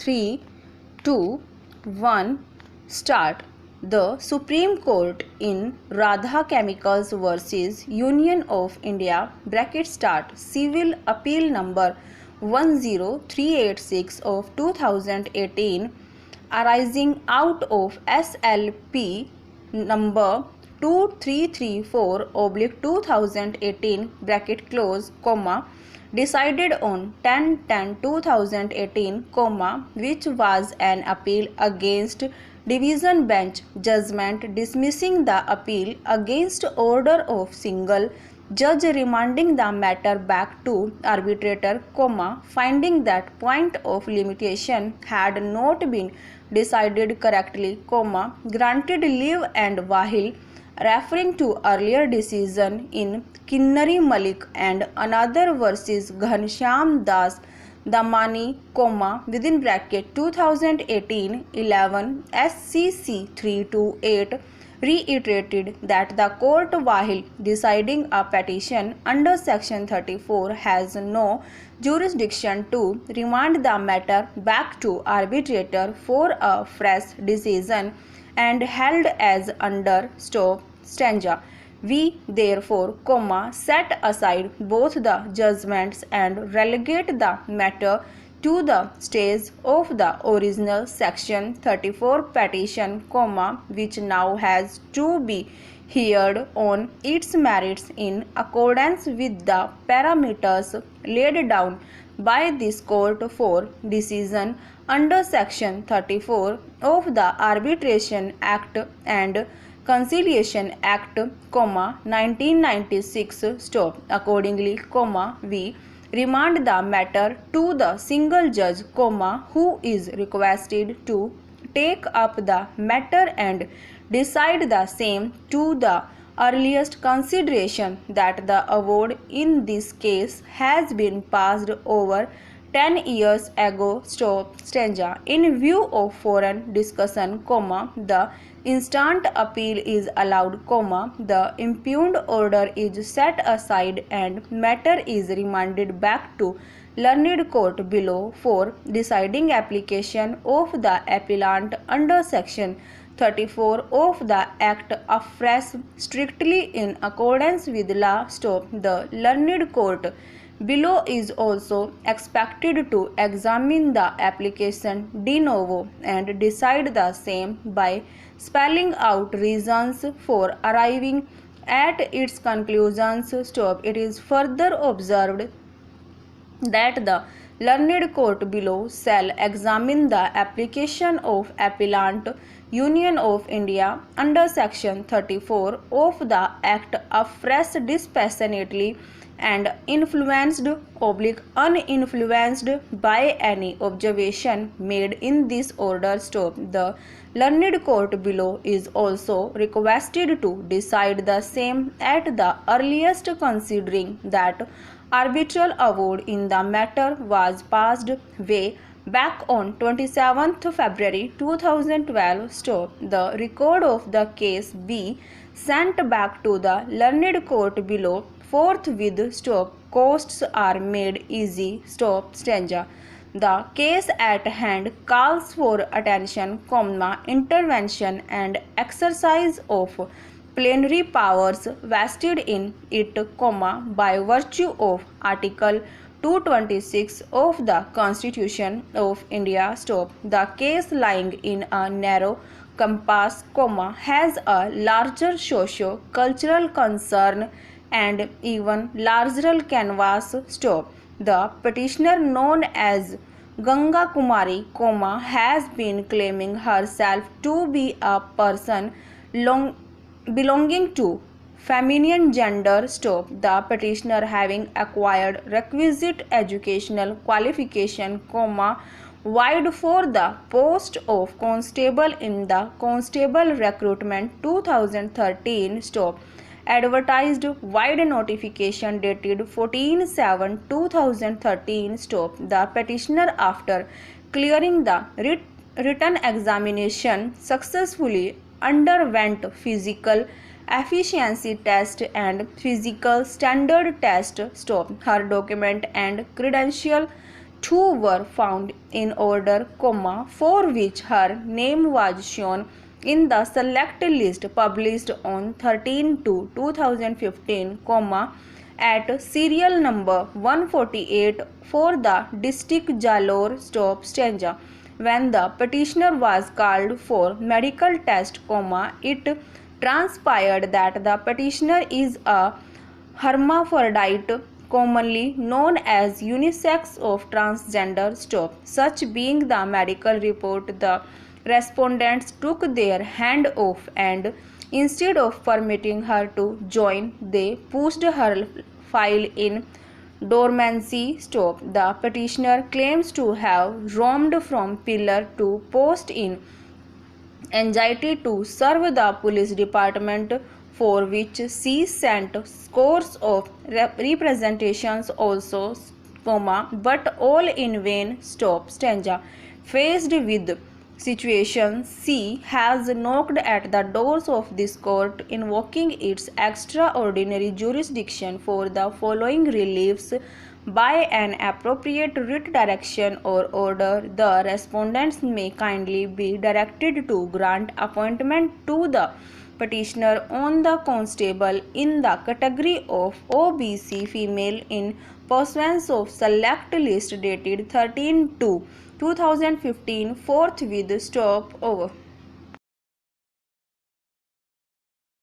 3, 2, 1, start. The Supreme Court in Radha Chemicals versus Union of India (start) Civil Appeal number 10386 of 2018 arising out of SLP number 2334/2018 decided on 10/10/2018, which was an appeal against division bench judgment dismissing the appeal against order of single judge remanding the matter back to arbitrator, finding that point of limitation had not been decided correctly, granted leave and while referring to earlier decision in Kinnari Malik and another versus Ghanshyam Das Damani, within bracket 2018-11 SCC 328 reiterated that the court, while deciding a petition under section 34, has no jurisdiction to remand the matter back to arbitrator for a fresh decision and held as under stanza. We therefore, set aside both the judgments and relegate the matter to the stage of the original section 34 petition, which now has to be heard on its merits in accordance with the parameters laid down by this court for decision under section 34 of the Arbitration Act and Conciliation Act, 1996. Accordingly, we remand the matter to the single judge, who is requested to take up the matter and decide the same to the earliest consideration that the award in this case has been passed over 10 years ago. Stanza. In view of foreign discussion, the instant appeal is allowed, the impugned order is set aside and matter is remanded back to learned court below for deciding application of the appellant under section 34 of the Act afresh, strictly in accordance with law. The learned court below is also expected to examine the application de novo and decide the same by spelling out reasons for arriving at its conclusions. It is further observed that the learned court below shall examine the application of appellant Union of India under section 34 of the Act afresh dispassionately and uninfluenced by any observation made in this order. The learned court below is also requested to decide the same at the earliest, considering that arbitral award in the matter was passed way back on 27th February 2012. The record of the case be sent back to the learned court below forthwith. Costs are made easy. Stanza. The case at hand calls for attention, intervention and exercise of plenary powers vested in it, by virtue of Article 226 of the Constitution of India. The case lying in a narrow compass, has a larger socio-cultural concern and even larger canvas. The petitioner, known as Ganga Kumari, has been claiming herself to be a person belonging to feminine gender. The petitioner, having acquired requisite educational qualification, vied for the post of constable in the Constable Recruitment 2013. Advertised wide notification dated 14/7/2013. The petitioner, after clearing the written examination, successfully underwent physical efficiency test and physical standard test. Her document and credential two were found in order, for which her name was shown in the select list published on 13/2015, at serial number 148 for the district Jalore stop Stanja. When the petitioner was called for medical test, it transpired that the petitioner is a hermaphrodite, commonly known as unisex of transgender stop. Such being the medical report, the respondents took their hand off, and instead of permitting her to join, they pushed her file in dormancy. Stop. The petitioner claims to have roamed from pillar to post in anxiety to serve the police department, for which she sent scores of representations also, but all in vain. Stop. Stanza. Faced with situation, she has knocked at the doors of this court, invoking its extraordinary jurisdiction for the following reliefs. By an appropriate writ direction or order, the respondents may kindly be directed to grant appointment to the petitioner on the constable in the category of OBC female in pursuance of select list dated 13/2/2015, forthwith. Stop. Over.